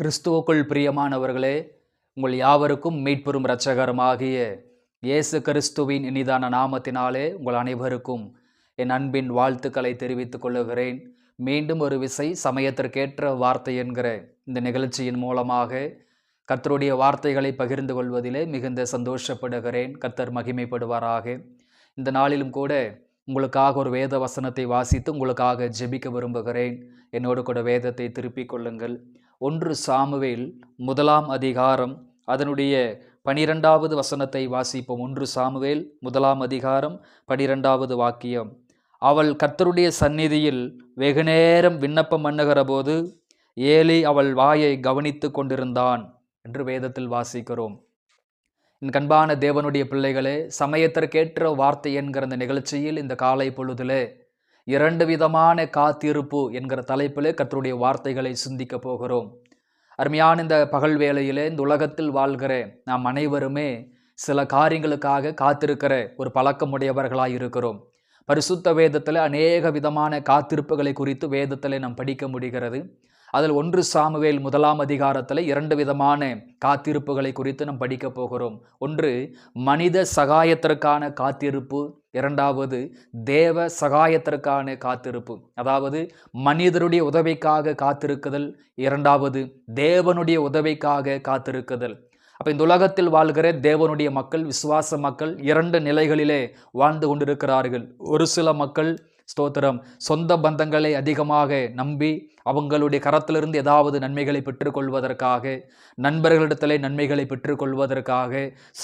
கிறிஸ்துவுக்குள் பிரியமானவர்களே, உங்கள் யாவருக்கும் மீட்பெரும் இரட்சகருமாகிய இயேசு கிறிஸ்துவின் இனிதான நாமத்தினாலே உங்கள் அனைவருக்கும் என் அன்பின் வாழ்த்துக்களை தெரிவித்துக் கொள்ளுகிறேன். மீண்டும் ஒரு விசை சமயத்திற்கேற்ற வார்த்தை என்கிற இந்த நிகழ்ச்சியின் மூலமாக கர்த்தருடைய வார்த்தைகளை பகிர்ந்து கொள்வதிலே மிகுந்த சந்தோஷப்படுகிறேன். கர்த்தர் மகிமைப்படுவாராக. இந்த நாளிலும் கூட உங்களுக்காக ஒரு வேத வசனத்தை வாசித்து உங்களுக்காக ஜெபிக்க விரும்புகிறேன். என்னோடு கூட வேதத்தை திருப்பிக் கொள்ளுங்கள். 1 சாமுவேல் 1 அதிகாரம் அதனுடைய 12வது வசனத்தை வாசிப்போம். 1 சாமுவேல் 1 அதிகாரம் 12வது வாக்கியம். அவள் கர்த்தருடைய சந்நிதியில் வெகுநேரம் விண்ணப்பம் பண்ணுகிற போது ஏலி அவள் வாயை கவனித்து கொண்டிருந்தான் என்று வேதத்தில் வாசிக்கிறோம். என் கண்பான தேவனுடைய பிள்ளைகளே, சமயத்திற்கேற்ற வார்த்தை என்கிற இந்த நிகழ்ச்சியில் இந்த காலை பொழுதிலே 2 விதமான காத்திருப்பு என்கிற தலைப்பிலே கர்த்தருடைய வார்த்தைகளை சிந்திக்க போகிறோம். அருமையான இந்த பகல் வேளையிலே இந்த உலகத்தில் வாழ்கிற நாம் அனைவருமே சில காரியங்களுக்காக காத்திருக்கிற ஒரு பழக்கமுடையவர்களாய் இருக்கிறோம். பரிசுத்த வேதத்தில் அநேக விதமான காத்திருப்புகளை குறித்து வேதத்தில் நாம் படிக்க முடிகிறது. அதில் 1 சாமுவேல் 1 அதிகாரத்தில் 2 விதமான காத்திருப்புகளை குறித்து நாம் படிக்க போகிறோம். ஒன்று மனித சகாயத்திற்கான காத்திருப்பு, இரண்டாவது தேவ சகாயத்திற்கான காத்திருப்பு. அதாவது மனிதருடைய உதவிக்காக காத்திருக்குதல், இரண்டாவது தேவனுடைய உதவிக்காக காத்திருக்குதல். அப்போ இந்த உலகத்தில் வாழ்கிற தேவனுடைய மக்கள், விசுவாச மக்கள் 2 நிலைகளிலே வாழ்ந்து கொண்டிருக்கிறார்கள். ஒரு சில மக்கள் ஸ்தோத்திரம் சொந்த பந்தங்களை அதிகமாக நம்பி அவங்களுடைய கரத்திலிருந்து ஏதாவது நன்மைகளை பெற்றுக்கொள்வதற்காக, நண்பர்களிடத்திலே நன்மைகளை பெற்றுக்கொள்வதற்காக,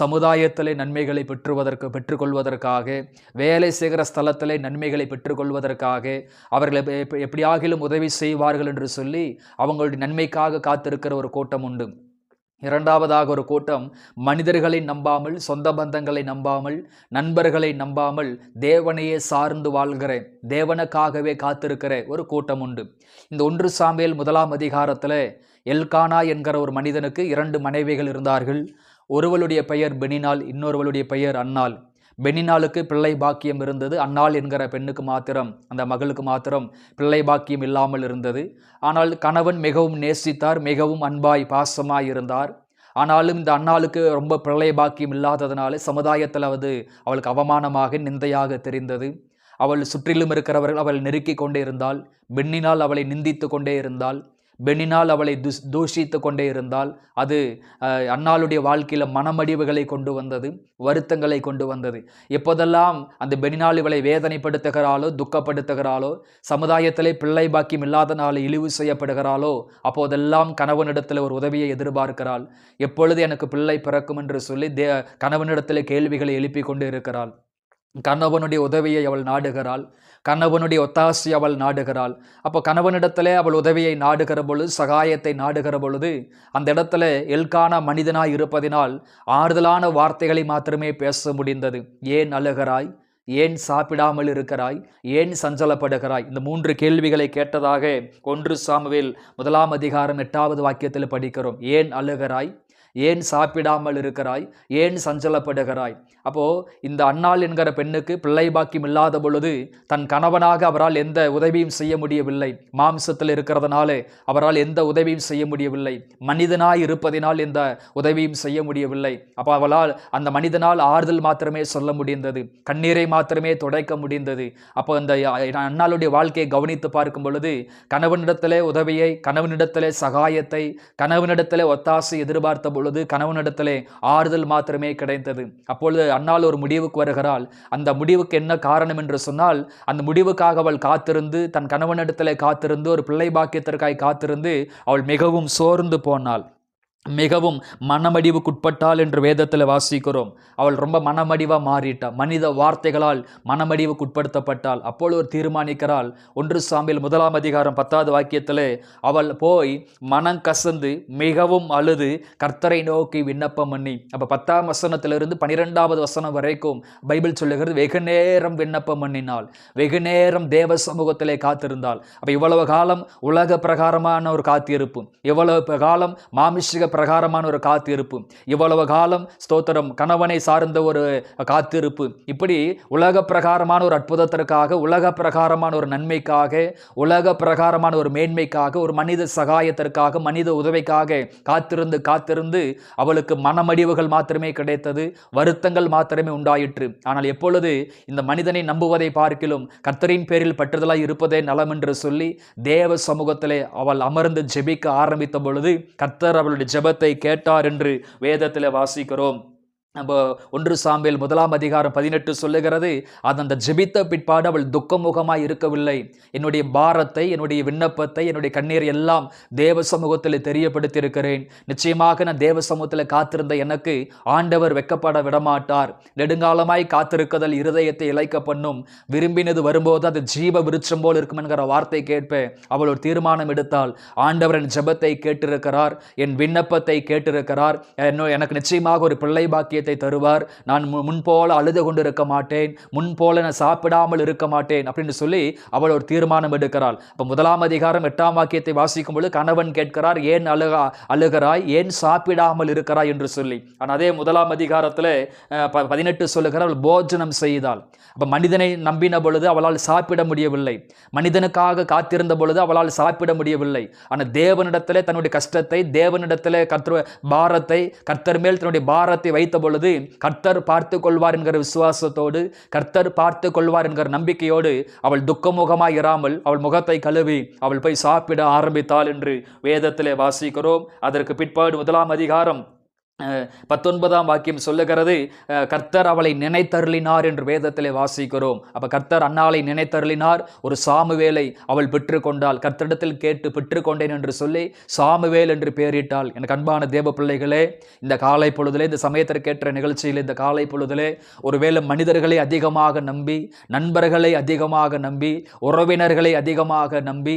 சமுதாயத்திலே நன்மைகளை பெற்றுக்கொள்வதற்காக, வேலை செய்கிற ஸ்தலத்திலே நன்மைகளை பெற்றுக்கொள்வதற்காக அவர்கள் எப்படியாகிலும் உதவி செய்வார்கள் என்று சொல்லி அவங்களுடைய நன்மைக்காக காத்திருக்கிற ஒரு கூட்டம் உண்டு. இரண்டாவதாக ஒரு கூட்டம் மனிதர்களை நம்பாமல், சொந்த பந்தங்களை நம்பாமல், நண்பர்களை நம்பாமல் தேவனையே சார்ந்து வாழ்கிற, தேவனுக்காகவே காத்திருக்கிற ஒரு கூட்டம் உண்டு. இந்த 1 சாமுவேல் 1 அதிகாரத்தில் எல்கானா என்கிற ஒரு மனிதனுக்கு 2 மனைவிகள் இருந்தார்கள். ஒருவளுடைய பெயர் பெனினாள், இன்னொருவளுடைய பெயர் அன்னாள். பெனினாளுக்கு பிள்ளை பாக்கியம் இருந்தது. அன்னாள் என்கிற பெண்ணுக்கு மாத்திரம், அந்த மகளுக்கு மாத்திரம் பிள்ளை பாக்கியம் இல்லாமல் இருந்தது. ஆனால் கணவன் மிகவும் நேசித்தார், மிகவும் அன்பாய் பாசமாய் இருந்தார். ஆனாலும் இந்த அன்னாளுக்கு ரொம்ப பிள்ளை பாக்கியம் இல்லாததுனால சமுதாயத்தில் அவளுக்கு அவமானமாக, நிந்தையாக தெரிந்தது. அவள் சுற்றிலும் இருக்கிறவர்கள் அவள் நெருக்கி கொண்டே இருந்தாள். பெண்ணினால் அவளை நிந்தித்து கொண்டே இருந்தாள். பெண்ணினால் அவளை தூஷித்து கொண்டே இருந்தால் அது அன்னாளுடைய வாழ்க்கையில் மனமடிவுகளை கொண்டு வந்தது, வருத்தங்களை கொண்டு வந்தது. எப்போதெல்லாம் அந்த பெண்ணினால் இவளை வேதனைப்படுத்துகிறாளோ, துக்கப்படுத்துகிறாளோ, சமுதாயத்திலே பிள்ளை பாக்கியம் இல்லாதனால இழிவு செய்யப்படுகிறாளோ, அப்போதெல்லாம் கணவனிடத்தில் ஒரு உதவியை எதிர்பார்க்கிறாள். எப்பொழுது எனக்கு பிள்ளை பிறக்கும் என்று சொல்லி கணவனிடத்தில் கேள்விகளை எழுப்பி கொண்டு இருக்கிறாள். கணவனுடைய உதவியை அவள் நாடுகிறாள், கணவனுடைய ஒத்தாசை அவள் நாடுகிறாள். அப்போ கணவனிடத்திலே அவள் உதவியை நாடுகிற பொழுது, சகாயத்தை நாடுகிற பொழுது, அந்த இடத்துல எல்கானா மனிதனாய் இருப்பதினால் ஆறுதலான வார்த்தைகளை மாத்திரமே பேச முடிந்தது. ஏன் அழுகிறாய்? ஏன் சாப்பிடாமல் இருக்கிறாய்? ஏன் சஞ்சலப்படுகிறாய்? இந்த 3 கேள்விகளை கேட்டதாக 1 சாமுவேல் 1 அதிகாரம் 8வது வாக்கியத்தில் படிக்கிறோம். ஏன் அழுகிறாய்? ஏன் சாப்பிடாமல் இருக்கிறாய்? ஏன் சஞ்சலப்படுகிறாய்? அப்போ இந்த அன்னாள் என்கிற பெண்ணுக்கு பிள்ளை பாக்கியம் இல்லாத பொழுது தன் கணவனாக அவரால் எந்த உதவியும் செய்ய முடியவில்லை. மாம்சத்தில் இருக்கிறதுனால அவரால் எந்த உதவியும் செய்ய முடியவில்லை. மனிதனாய் இருப்பதினால் எந்த உதவியும் செய்ய முடியவில்லை. அப்போ அவளால் அந்த மனிதனால் ஆறுதல் மாத்திரமே சொல்ல முடிந்தது, கண்ணீரை மாத்திரமே துடைக்க முடிந்தது. அப்போ இந்த அன்னாளுடைய வாழ்க்கையை கவனித்து பார்க்கும் பொழுது கணவனிடத்திலே உதவியை, கணவனிடத்திலே சகாயத்தை, கணவனிடத்திலே ஒத்தாசை எதிர்பார்த்த பொழுது கணவனிடத்திலே ஆறுதல் மாத்திரமே கிடைத்தது. அப்பொழுது அன்னாள் ஒரு முடிவுக்கு வருகிறாள். அந்த முடிவுக்கு என்ன காரணம் என்று சொன்னால், அந்த முடிவுக்காக அவள் காத்திருந்து, தன் கணவனிடத்திலே காத்திருந்து, ஒரு பிள்ளை பாக்கியத்திற்காய் காத்திருந்து அவள் மிகவும் சோர்ந்து போனாள், மிகவும் மனமடிவுக்குட்பட்டாள் என்று வேதத்தில் வாசிக்கிறோம். அவள் ரொம்ப மனமடிவாக மாறிட்டாள், மனித வார்த்தைகளால் மனமடிவுக்குட்படுத்தப்பட்டாள். அப்பொழுது ஒரு தீர்மானிக்கிறாள். 1 சாமுவேல் 1 அதிகாரம் 10வது வாக்கியத்தில் அவள் போய் மனம் கசந்து மிகவும் அழுது கர்த்தரை நோக்கி விண்ணப்பம் பண்ணி, அப்போ 10ஆம் வசனத்திலிருந்து 12வது வசனம் வரைக்கும் பைபிள் சொல்லுகிறது, வெகு நேரம் விண்ணப்பம் பண்ணினாள், வெகு நேரம் தேவ சமூகத்திலே காத்திருந்தாள். அப்போ இவ்வளவு காலம் உலக பிரகாரமான ஒரு காத்திருப்பு, இவ்வளவு காலம் மாமிஷிக பிரகாரமான ஒரு காத்திருப்பு, இவ்வளவு காலம் ஸ்தோத்திரம் கணவனை சார்ந்த ஒரு காத்திருப்பு, இப்படி உலக பிரகாரமான ஒரு அற்புதத்திற்காக, உலக பிரகாரமான ஒரு நன்மைக்காக, உலக பிரகாரமான ஒரு மேன்மைக்காக, ஒரு மனித சகாயத்திற்காக, மனித உதவிக்காக காத்திருந்து காத்திருந்து அவளுக்கு மனமடிவுகள் மாத்திரமே கிடைத்தது, வருத்தங்கள் மாத்திரமே உண்டாயிற்று. ஆனால் எப்பொழுது இந்த மனிதனை நம்புவதை பார்க்கிலும் கர்த்தரின் பேரில் பற்றுதலாய் இருப்பதே நலம் என்று சொல்லி தேவ சமூகத்திலே அவள் அமர்ந்து ஜெபிக்க ஆரம்பித்த பொழுது கர்த்தர் அவளுடைய ஜெபத்தை கேட்டார் என்று வேதத்திலே வாசிக்கிறோம். நம்ம 1 சாமுவேல் 1 சொல்லுகிறது, அந்த ஜெபித்த பிற்பாடு அவள் துக்கமுகமாய் இருக்கவில்லை. என்னுடைய பாரத்தை, என்னுடைய விண்ணப்பத்தை, என்னுடைய கண்ணீர் எல்லாம் தேவ சமூகத்தில் தெரியப்படுத்தி இருக்கிறேன். நிச்சயமாக நான் தேவ சமூகத்தில் காத்திருந்த எனக்கு ஆண்டவர் வெக்கப்பட விடமாட்டார். நெடுங்காலமாய் காத்திருக்குதல் இருதயத்தை இளைக்க பண்ணும், விரும்பினது வரும்போது அது ஜீவ விருட்சம் போல் இருக்கும் என்கிற வார்த்தை கேட்பேன். அவள் ஒரு தீர்மானம் எடுத்தால், ஆண்டவர் என் ஜெபத்தை கேட்டிருக்கிறார், என் விண்ணப்பத்தை கேட்டிருக்கிறார், எனக்கு நிச்சயமாக ஒரு பிள்ளை பாக்கிய தருவார், நான் முன்போல அழுது கொண்டு இருக்க மாட்டேன், முன்போல நான் சாப்பிடாமல் இருக்க மாட்டேன் அப்படின்னு சொல்லி அவள் ஒரு தீர்மானம் எடுக்கிறாள். அப்ப 1 வாக்கியத்தை வாசிக்கும் பொழுது கணவன் கேட்கிறார், ஏன் அழுகிறாய், ஏன் சாப்பிடாமல் இருக்கிறாய் என்று சொல்லி. ஆனால் அதே 1 18 சொல்லுகிறார், அவள் போஜனம் செய்தாள். அப்ப மனிதனை நம்பின பொழுது அவளால் சாப்பிட முடியவில்லை, மனிதனுக்காக காத்திருந்த பொழுது அவளால் சாப்பிட முடியவில்லை. ஆனால் தேவனிடத்திலே தன்னுடைய கஷ்டத்தை, தேவனிடத்திலே பாரத்தை, கர்த்தர் மேல் தன்னுடைய பாரத்தை வைத்த பொழுது கர்த்தர் பார்த்து கொள்வார் என்கிற விசுவாசத்தோடு, கர்த்தர் பார்த்து கொள்வார் என்கிற நம்பிக்கையோடு அவள் துக்கமுகமாய் இராமல் அவள் முகத்தை கழுவி அவள் போய் சாப்பிட ஆரம்பித்தாள் என்று வேதத்திலே வாசிக்கிறோம். அதற்கு பிற்பாடு 19 வாக்கியம் சொல்லுகிறது, கர்த்தர் அவளை நினைத்தருளினார் என்று வேதத்திலே வாசிக்கிறோம். அப்ப கர்த்தர் அன்னாளை நினைத்தருளினார், ஒரு சாமுவேலை அவள் பெற்றுக்கொண்டாள். கர்த்தரிடத்தில் கேட்டு பெற்றுக்கொண்டேன் என்று சொல்லி சாமுவேல் என்று பெயரிட்டாள். எனக்கு அன்பான தேவ பிள்ளைகளே, இந்த காலை பொழுதிலே, இந்த சமயத்திற்கேற்ற நிகழ்ச்சியில் இந்த காலை பொழுதிலே ஒருவேளை மனிதர்களை அதிகமாக நம்பி, நண்பர்களை அதிகமாக நம்பி, உறவினர்களை அதிகமாக நம்பி,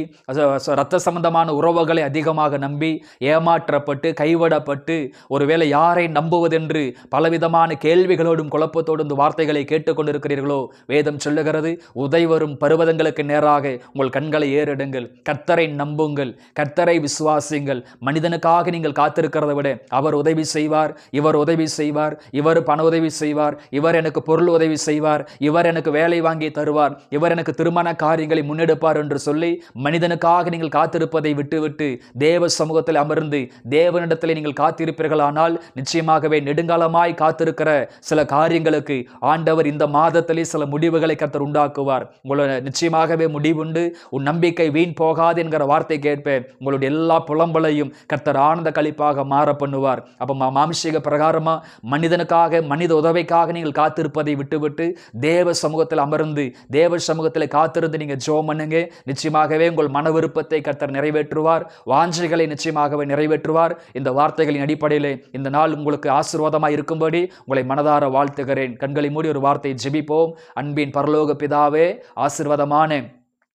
இரத்த சம்பந்தமான உறவுகளை அதிகமாக நம்பி ஏமாற்றப்பட்டு கைவிடப்பட்டு ஒருவேளை யாரை நம்புவதென்று பலவிதமான கேள்விகளோடும் குழப்பத்தோடும் இந்த வார்த்தைகளை கேட்டுக்கொண்டிருக்கிறீர்களோ, வேதம் சொல்லுகிறது, உதைவரும் பருவதங்களுக்கு நேராக உங்கள் கண்களை ஏறெடுங்கள், கர்த்தரை நம்புங்கள், கர்த்தரை விசுவாசிங்கள். மனிதனுக்காக நீங்கள் காத்திருக்கிறதை விட அவர் உதவி செய்வார், இவர் உதவி செய்வார், இவர் பண உதவி செய்வார், இவர் எனக்கு பொருள் உதவி செய்வார், இவர் எனக்கு வேலை வாங்கி தருவார், இவர் எனக்கு திருமண காரியங்களை முன்னெடுப்பார் என்று சொல்லி மனிதனுக்காக நீங்கள் காத்திருப்பதை விட்டுவிட்டு தேவ சமூகத்தில் அமர்ந்து தேவனிடத்தில் நீங்கள் காத்திருப்பீர்களானால் நிச்சயமாகவே நெடுங்காலமாய் காத்திருக்கிற சில காரியங்களுக்கு ஆண்டவர் இந்த மாதத்திலே சில முடிவுகளை கர்த்தர் உண்டாக்குவார். உங்களோட நிச்சயமாகவே முடிவுண்டு, உன் நம்பிக்கை வீண் போகாது என்கிற வார்த்தை கேட்பேன். உங்களுடைய எல்லா புலம்பலையும் கர்த்தர் ஆனந்த களிப்பாக மாற பண்ணுவார். அப்ப மாம்சீக பிரகாரமா மனிதனுக்காக, மனித உதவிக்காக நீங்கள் காத்திருப்பதை விட்டுவிட்டு தேவ சமூகத்தில் அமர்ந்து தேவ சமூகத்தில் காத்திருந்து நீங்க ஜெபம் பண்ணுங்க. நிச்சயமாகவே உங்கள் மன விருப்பத்தை கர்த்தர் நிறைவேற்றுவார், வாஞ்சைகளை நிச்சயமாகவே நிறைவேற்றுவார். இந்த வார்த்தைகளின் அடிப்படையிலே இந்த நாள் உங்களுக்கு ஆசீர்வாதமாக இருக்கும்படி உங்களை மனதார வாழ்த்துகிறேன். கண்களை மூடி ஒரு வார்த்தை ஜெபிப்போம். அன்பின் பரலோக பிதாவே, ஆசீர்வாதமான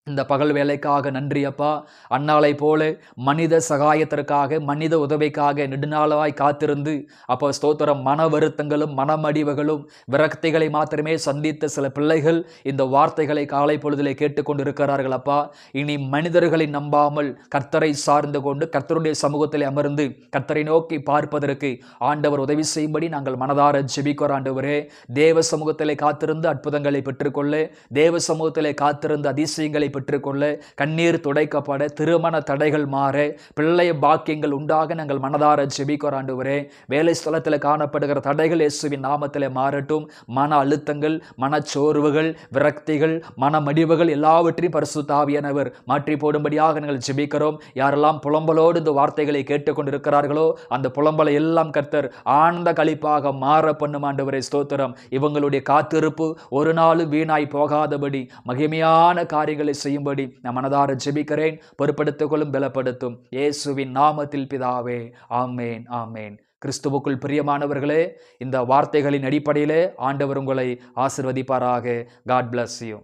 இந்த பகல் வேலைக்காக நன்றி அப்பா. அன்னாளை போல மனித சகாயத்திற்காக, மனித உதவிக்காக நெடுநாளாய் காத்திருந்து அப்போ ஸ்தோத்திரம், மன வருத்தங்களும் மனமடிவுகளும் விரக்திகளை மாத்திரமே சந்தித்த சில பிள்ளைகள் இந்த வார்த்தைகளை காலை பொழுதிலே கேட்டுக்கொண்டிருக்கிறார்கள் அப்பா. இனி மனிதர்களை நம்பாமல் கர்த்தரை சார்ந்து கொண்டு கர்த்தருடைய சமூகத்தில் அமர்ந்து கர்த்தரை நோக்கி பார்ப்பதற்கு ஆண்டவர் உதவி செய்யும்படி நாங்கள் மனதார ஜெபிக்கிறோம். ஆண்டவரே, தேவ சமூகத்திலே காத்திருந்து அற்புதங்களை பெற்றுக்கொள்ள, தேவ சமூகத்திலே காத்திருந்து அதிசயங்களை பெற்றுக்கொள்ள, கண்ணீர் துடைக்கப்பட, திருமண தடைகள் மாற, பிள்ளை பாக்கியங்கள் உண்டாக நாங்கள் மனதார ஜெபிக்கிறோம். ஆண்டவரே, வேலை ஸ்தலத்தில் காணப்படுகிற தடைகள் இயேசுவின் நாமத்தில் மாறட்டும். மன அழுத்தங்கள், மனச்சோர்வுகள், விரக்திகள், மனமடிவுகள் எல்லாவற்றையும் பரிசுத்த ஆவியானவர் மாற்றி போடும்படியாக நாங்கள் ஜெபிக்கிறோம். யாரெல்லாம் புலம்பலோடு இந்த வார்த்தைகளை கேட்டுக்கொண்டிருக்கிறார்களோ அந்த புலம்பலை எல்லாம் கர்த்தர் ஆனந்த களிப்பாக மாற பண்ணும். ஆண்டவரே ஸ்தோத்திரம். இவங்களுடைய காத்திருப்பு ஒரு நாளும் வீணாய் போகாதபடி மகிமையான காரியங்களை செய்யும்படி நான் மனதார ஜெபிக்கிறேன். பொறுப்படுத்திக் கொள்ளும், பலப்படுத்தும். இயேசுவின் நாமத்தில் பிதாவே, ஆமேன், ஆமேன். கிறிஸ்துவுக்குள் பிரியமானவர்களே, இந்த வார்த்தைகளின் அடிப்படையிலே ஆண்டவர் உங்களை ஆசீர்வதிப்பாராக. God bless you.